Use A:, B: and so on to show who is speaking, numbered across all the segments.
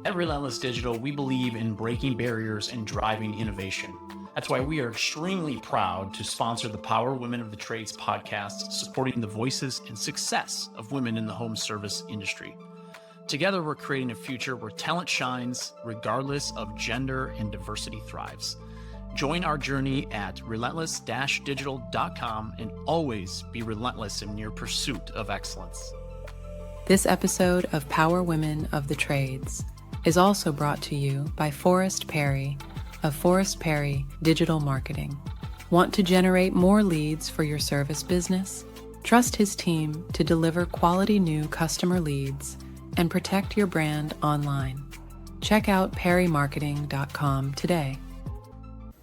A: At Relentless Digital, we believe in breaking barriers and driving innovation. That's why we are extremely proud to sponsor the Power Women of the Trades podcast, supporting the voices and success of women in the home service industry. Together, we're creating a future where talent shines, regardless of gender, and diversity thrives. Join our journey at relentless-digital.com and always be relentless in your pursuit of excellence.
B: This episode of Power Women of the Trades is also brought to you by Forrest Perry of Forrest Perry Digital Marketing. Want to generate more leads for your service business? Trust his team to deliver quality new customer leads and protect your brand online. Check out perrymarketing.com today.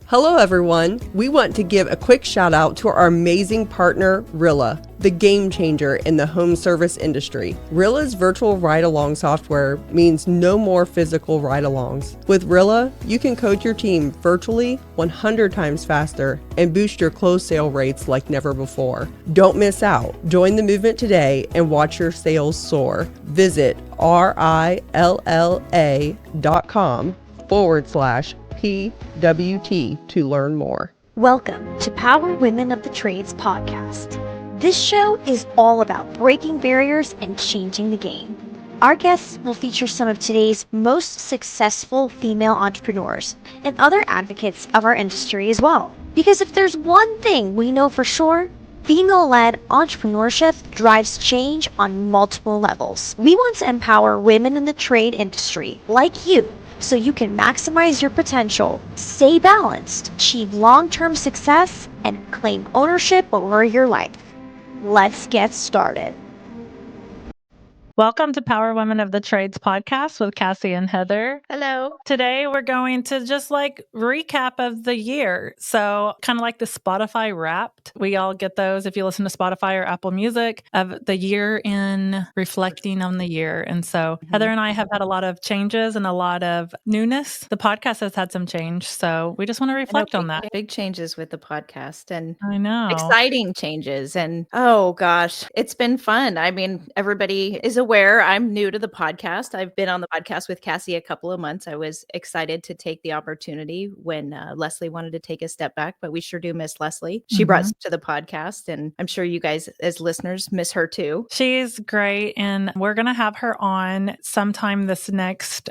C: Hello everyone. We want to give a quick shout out to our amazing partner, Rilla, the game changer in the home service industry. Rilla's virtual ride-along software means no more physical ride-alongs. With Rilla, you can coach your team virtually 100 times faster and boost your close sale rates like never before. Don't miss out. Join the movement today and watch your sales soar. Visit rilla.com/PWT to learn more.
D: Welcome to Power Women of the Trades podcast. This show is all about breaking barriers and changing the game. Our guests will feature some of today's most successful female entrepreneurs and other advocates of our industry as well. Because if there's one thing we know for sure, female-led entrepreneurship drives change on multiple levels. We want to empower women in the trade industry like you, so you can maximize your potential, stay balanced, achieve long-term success, and claim ownership over your life. Let's get started.
E: Welcome to Power Women of the Trades podcast with Cassie and Heather.
D: Hello.
E: Today, we're going to just recap of the year. So kind of like the Spotify Wrapped. We all get those if you listen to Spotify or Apple Music of the year in reflecting on the year. And so Heather and I have had a lot of changes and a lot of newness. The podcast has had some change. So we just want to reflect on that.
F: Big changes with the podcast and
E: I know.
F: Exciting changes. And oh gosh, it's been fun. I mean, everybody is aware I'm new to the podcast. I've been on the podcast with Cassie a couple of months. I was excited to take the opportunity when Leslie wanted to take a step back, but we sure do miss Leslie. She brought us to the podcast, and I'm sure you guys as listeners miss her too.
E: She's great, and we're going to have her on sometime this next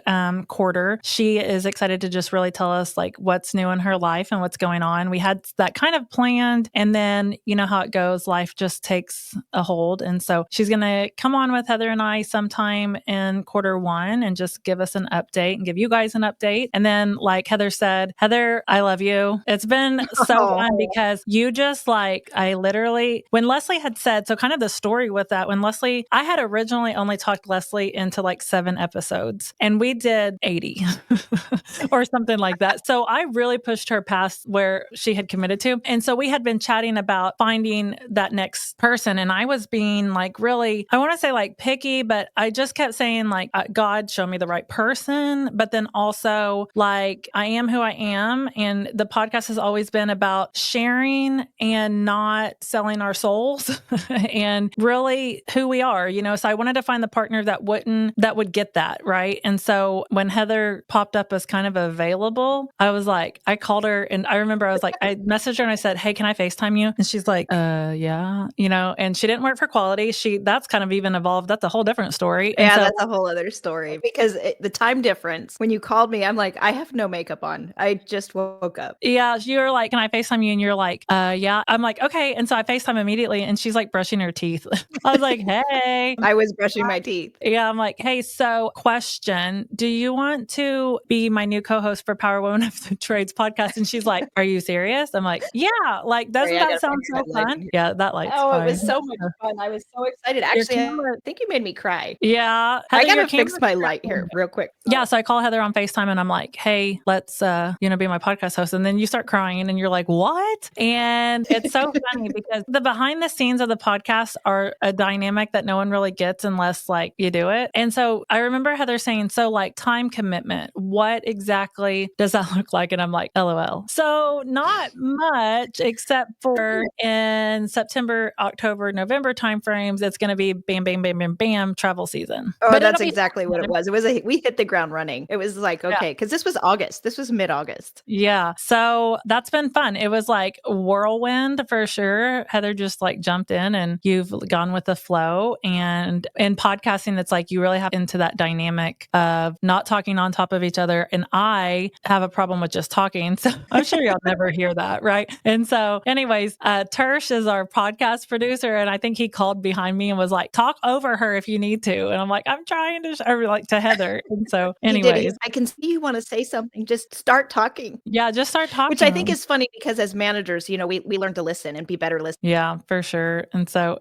E: quarter. She is excited to just really tell us what's new in her life and what's going on. We had that kind of planned, and then you know how it goes. Life just takes a hold, and so she's going to come on with Heather and I sometime in quarter one and just give us an update and give you guys an update. And then, like Heather said, Heather, I love you. It's been so fun because you just I literally, when Leslie had said, so kind of the story with that, when Leslie, I had originally only talked Leslie into 7 episodes and we did 80 or something like that. So I really pushed her past where she had committed to. And so we had been chatting about finding that next person. And I was being really, I want to say picky, but I just kept saying God, show me the right person. But then also I am who I am. And the podcast has always been about sharing and not selling our souls and really who we are, so I wanted to find the partner that would get that. Right. And so when Heather popped up as kind of available, I was I called her and I remember I was I messaged her and I said, hey, can I FaceTime you? And she's yeah, and she didn't work for quality. That's kind of even evolved. That's a whole different story.
F: And that's a whole other story because the time difference, when you called me, I'm I have no makeup on. I just woke up.
E: Yeah. You're can I FaceTime you? And you're yeah. I'm okay. And so I FaceTime immediately and she's brushing her teeth. I was hey.
F: I was brushing my teeth.
E: Yeah. I'm hey, so question, do you want to be my new co-host for Power Women of the Trades podcast? And she's are you serious? I'm yeah. Doesn't that sound so fun? Yeah. That light's fine.
F: It was so much fun. I was so excited. Actually, I think you made me cry.
E: Yeah.
F: Heather, I got to fix my light here real quick.
E: Yeah. So I call Heather on FaceTime and I'm hey, let's, be my podcast host. And then you start crying and you're what? And it's so funny because the behind the scenes of the podcast are a dynamic that no one really gets unless you do it. And so I remember Heather saying, so time commitment, what exactly does that look like? And I'm LOL. So not much except for in September, October, November timeframes, it's going to be bam, bam, bam, bam, bam. jam travel season.
F: Oh,
E: But
F: that's
E: it'll be
F: exactly what it was. We hit the ground running. It was like, okay, because this was August. This was mid-August.
E: Yeah. So that's been fun. It was like whirlwind for sure. Heather just like jumped in and you've gone with the flow. And in podcasting, it's like you really have into that dynamic of not talking on top of each other. And I have a problem with just talking. So I'm sure y'all never hear that. Right. And so anyways, Tersh is our podcast producer. And I think he called behind me and was like, talk over her if you need to. And I'm like, I'm trying to, or like to Heather. And so anyways.
F: I can see you want to say something. Just start talking.
E: Yeah, just start talking.
F: Which I think is funny because as managers, we learn to listen and be better listeners.
E: Yeah, for sure. And so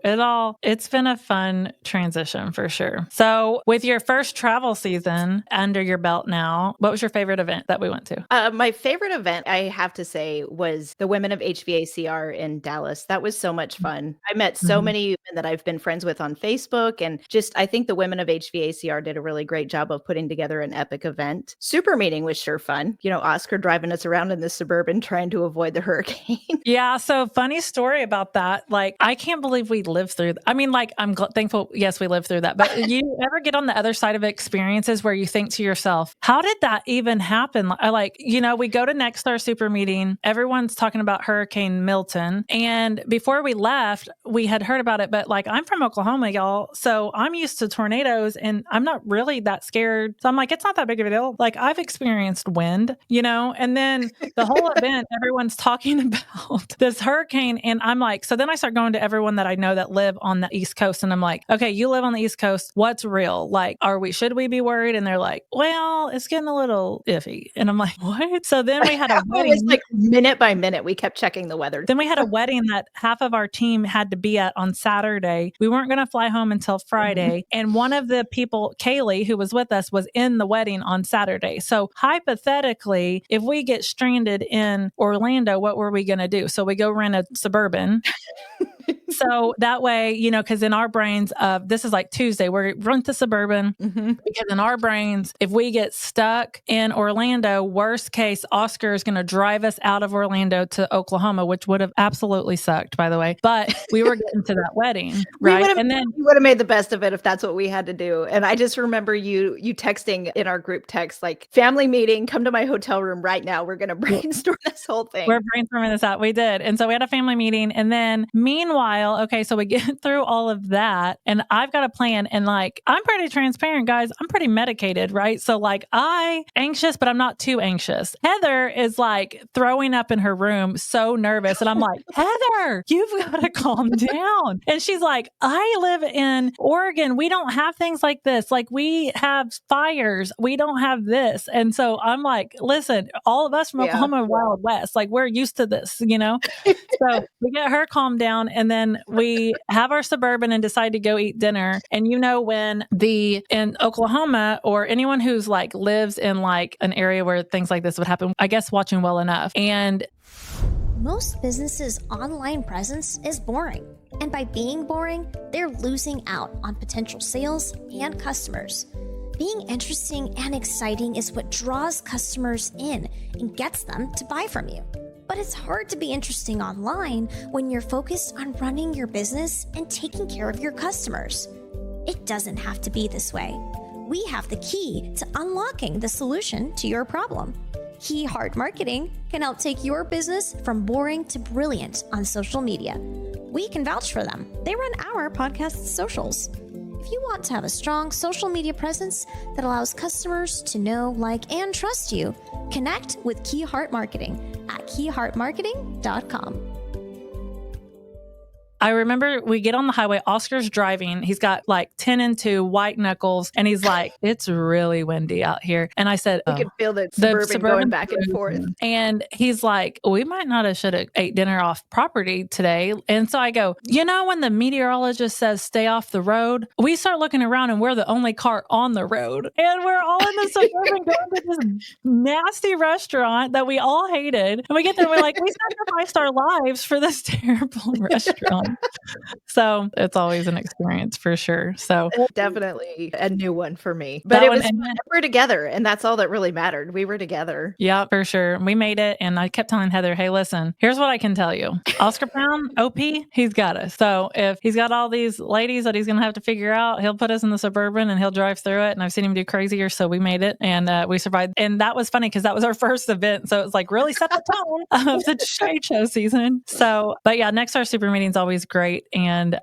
E: it's been a fun transition for sure. So with your first travel season under your belt now, what was your favorite event that we went to?
F: My favorite event, I have to say, was the Women of HVACR in Dallas. That was so much fun. I met so many women that I've been friends with on Facebook. And just, I think the Women of HVACR did a really great job of putting together an epic event. Super meeting was sure fun. Oscar driving us around in the Suburban trying to avoid the hurricane.
E: Yeah. So funny story about that. Like, I can't believe we lived through I mean, like, I'm thankful. Yes, we lived through that. But you ever get on the other side of experiences where you think to yourself, how did that even happen? We go to NextStar Super Meeting. Everyone's talking about Hurricane Milton. And before we left, we had heard about it. But like, I'm from Oklahoma, y'all. So I'm used to tornadoes and I'm not really that scared. So I'm like, it's not that big of a deal. Like, I've experienced wind, and then the whole event, everyone's talking about this hurricane. And I'm like, so then I start going to everyone that I know that live on the East Coast. And I'm like, okay, you live on the East Coast. What's real? Like, should we be worried? And they're like, well, it's getting a little iffy. And I'm like, what? So then we had a wedding.
F: It was like minute by minute, we kept checking the weather.
E: Then we had a wedding that half of our team had to be at on Saturday. We weren't going to fly home until Friday. And one of the people, Kaylee, who was with us, was in the wedding on Saturday. So hypothetically, if we get stranded in Orlando, what were we going to do? So we go rent a Suburban. So that way, because in our brains, this is like Tuesday, we rent the Suburban because in our brains, if we get stuck in Orlando, worst case, Oscar is going to drive us out of Orlando to Oklahoma, which would have absolutely sucked, by the way. But we were getting to that wedding, right?
F: And then we would have made the best of it if that's what we had to do. And I just remember you texting in our group text, like, family meeting, come to my hotel room right now. We're going to brainstorm this whole thing.
E: We're brainstorming this out. We did. And so we had a family meeting. And then meanwhile, okay, so we get through all of that and I've got a plan and like, I'm pretty transparent, guys. I'm pretty medicated, right? So like anxious, but I'm not too anxious. Heather is like throwing up in her room, so nervous. And I'm like, Heather, you've got to calm down. And she's like, I live in Oregon. We don't have things like this. Like we have fires. We don't have this. And so I'm like, listen, all of us from Oklahoma are Wild West. Like we're used to this, So we get her calmed down and then we have our Suburban and decide to go eat dinner. And when in Oklahoma or anyone who's like lives in like an area where things like this would happen, I guess watching well enough. And
G: most businesses' online presence is boring. And by being boring, they're losing out on potential sales and customers. Being interesting and exciting is what draws customers in and gets them to buy from you. But it's hard to be interesting online when you're focused on running your business and taking care of your customers. It doesn't have to be this way. We have the key to unlocking the solution to your problem. Key Hart Marketing can help take your business from boring to brilliant on social media. We can vouch for them. They run our podcast socials. If you want to have a strong social media presence that allows customers to know, like, and trust you, connect with Key Hart Marketing at keyhartmarketing.com.
E: I remember we get on the highway, Oscar's driving. He's got like 10 and 2 white knuckles. And he's like, it's really windy out here. And I said,
F: you can feel the Suburban going back and forth.
E: And he's like, we might not have should have ate dinner off property today. And so I go, when the meteorologist says stay off the road, we start looking around and we're the only car on the road. And we're all in the Suburban going to this nasty restaurant that we all hated. And we get there, we're like, we sacrificed our lives for this terrible restaurant. So it's always an experience for sure. So
F: Definitely a new one for me. But it was fun. We're together, and that's all that really mattered. We were together.
E: Yeah, for sure. We made it. And I kept telling Heather, hey, listen, here's what I can tell you. Oscar Brown, OP, he's got us. So if he's got all these ladies that he's going to have to figure out, he'll put us in the Suburban and he'll drive through it. And I've seen him do crazier. So we made it and we survived. And that was funny because that was our first event. So it was like really set the tone of the trade show season. So, but yeah, NextStar Super Meeting is always great. And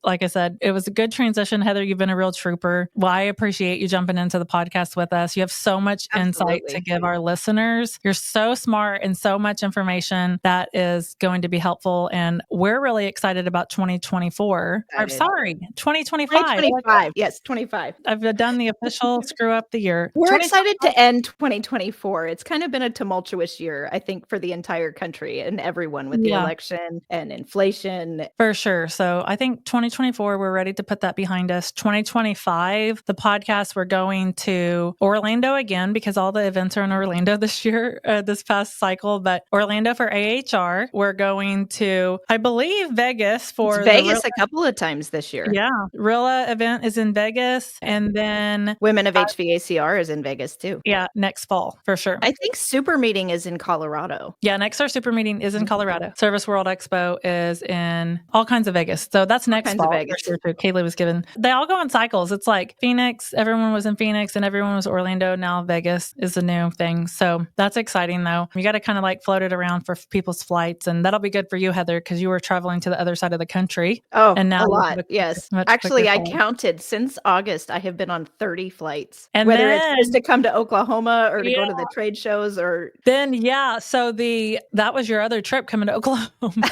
E: like I said, it was a good transition. Heather, you've been a real trooper. Well, I appreciate you jumping into the podcast with us. You have so much insight to give our listeners. You're so smart and so much information that is going to be helpful. And we're really excited about 2024. I'm sorry, 2025.
F: 2025. Yes, 25.
E: I've done the official screw up the year.
F: We're excited to end 2024. It's kind of been a tumultuous year, I think, for the entire country and everyone with the election and inflation.
E: For sure. So I think 2024, we're ready to put that behind us. 2025, the podcast, we're going to Orlando again because all the events are in Orlando this year, this past cycle, but Orlando for AHR. We're going to, I believe, Vegas for
F: Vegas a couple of times this year.
E: Yeah. Rilla event is in Vegas. And then
F: Women of HVACR is in Vegas too.
E: Yeah. Next fall for sure.
F: I think Super Meeting is in Colorado.
E: Yeah. NextStar Super Meeting is in Colorado. Service World Expo is in all kinds of Vegas. So that's next fall. For sure too. Kaylee was given, they all go in cycles. It's like Phoenix, everyone was in Phoenix and everyone was Orlando. Now Vegas is the new thing. So that's exciting though. You got to kind of like float it around for people's flights and that'll be good for you, Heather, because you were traveling to the other side of the country.
F: Oh, and now a lot. Yes. Actually, I counted since August, I have been on 30 flights, and whether it's just to come to Oklahoma or to go to the trade shows or
E: then, so that was your other trip coming to Oklahoma.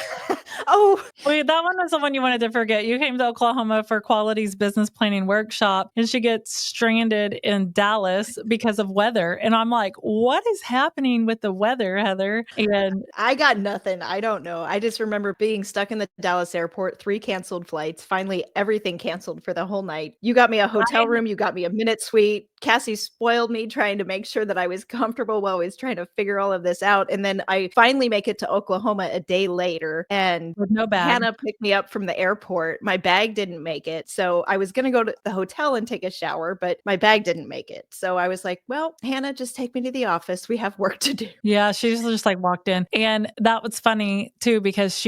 F: Oh,
E: wait, that one was the one you wanted to forget. You came to Oklahoma for Quality's business planning workshop and she gets stranded in Dallas because of weather. And I'm like, what is happening with the weather, Heather? And
F: I got nothing. I don't know. I just remember being stuck in the Dallas airport, 3 canceled flights, finally everything canceled for the whole night. You got me a hotel room. You got me a minute suite. Cassie spoiled me trying to make sure that I was comfortable while I was trying to figure all of this out. And then I finally make it to Oklahoma a day later and
E: with no bag.
F: Hannah picked me up from the airport. My bag didn't make it. So I was going to go to the hotel and take a shower, but my bag didn't make it. So I was like, well, Hannah, just take me to the office. We have work to do.
E: Yeah, she just like walked in. And that was funny too, because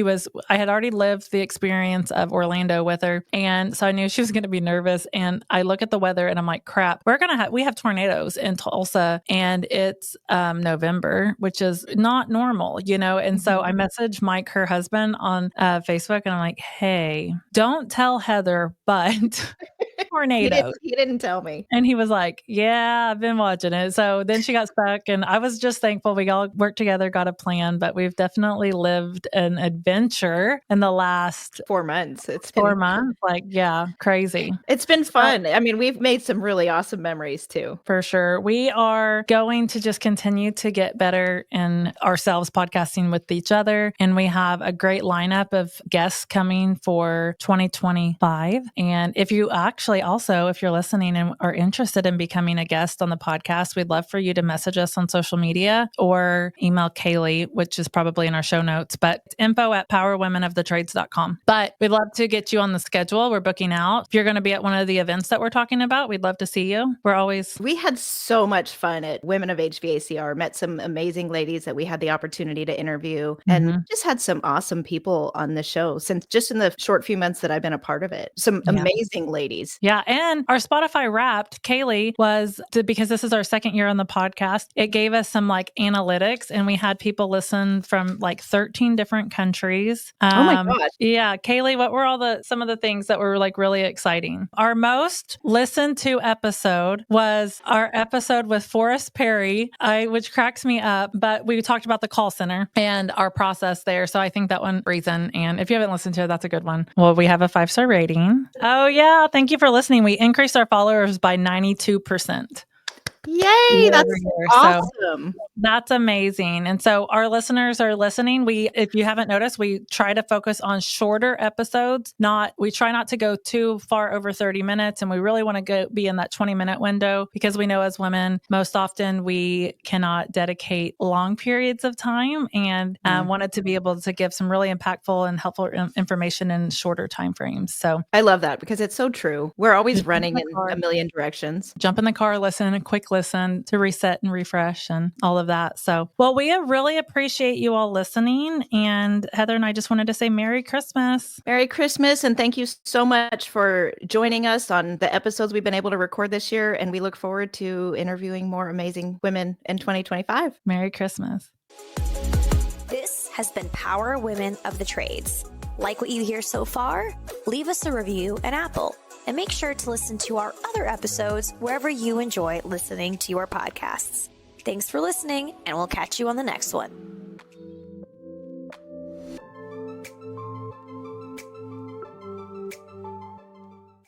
E: I had already lived the experience of Orlando with her. And so I knew she was going to be nervous. And I look at the weather and I'm like, crap, we have tornadoes in Tulsa and it's November, which is not normal, And so I messaged Mike, her husband, on Facebook and I'm like, hey, don't tell Heather, but tornadoes.
F: He didn't tell me.
E: And he was like, yeah, I've been watching it. So then she got stuck and I was just thankful we all worked together, got a plan, but we've definitely lived an adventure in the last
F: 4 months. It's
E: 4 months. Like, yeah, crazy.
F: It's been fun. I mean, we've made some really awesome memories too.
E: For sure. We are going to just continue to get better in ourselves podcasting with each other. And we have a great lineup of guests coming for 2025. And if you actually also, if you're listening and are interested in becoming a guest on the podcast, we'd love for you to message us on social media or email Kaylee, which is probably in our show notes, but it's info@powerwomenofthetrades.com. But we'd love to get you on the schedule. We're booking out. If you're going to be at one of the events that we're talking about, we'd love to see you. We
F: had so much fun at Women of HVACR, met some amazing ladies that we had the opportunity to interview and just had some awesome people on the show since just in the short few months that I've been a part of it. Some amazing ladies.
E: Yeah. And our Spotify Wrapped, Kaylee, because this is our second year on the podcast, it gave us some like analytics and we had people listen from like 13 different countries.
F: Oh my gosh.
E: Yeah. Kaylee, what were some of the things that were like really exciting? Our most listened to episode was our episode with Forrest Perry, which cracks me up, but we talked about the call center and our process there. So I think that one reason. And if you haven't listened to it, that's a good one. Well, we have a 5-star rating. Oh yeah. Thank you for listening. We increased our followers by 92%.
F: Yay, that's awesome.
E: So that's amazing. And so our listeners are listening. If you haven't noticed, we try to focus on shorter episodes. We try not to go too far over 30 minutes. And we really want to be in that 20-minute window because we know as women, most often we cannot dedicate long periods of time and wanted to be able to give some really impactful and helpful information in shorter time frames. So
F: I love that because it's so true. We're always running in a million directions.
E: Jump in the car, listen, a quick listen to reset and refresh and all of that. So, well, we really appreciate you all listening. And Heather and I just wanted to say Merry Christmas.
F: Merry Christmas. And thank you so much for joining us on the episodes we've been able to record this year. And we look forward to interviewing more amazing women in 2025.
E: Merry Christmas.
G: This has been Power Women of the Trades. Like what you hear so far? Leave us a review in Apple. And make sure to listen to our other episodes wherever you enjoy listening to your podcasts. Thanks for listening, and we'll catch you on the next one.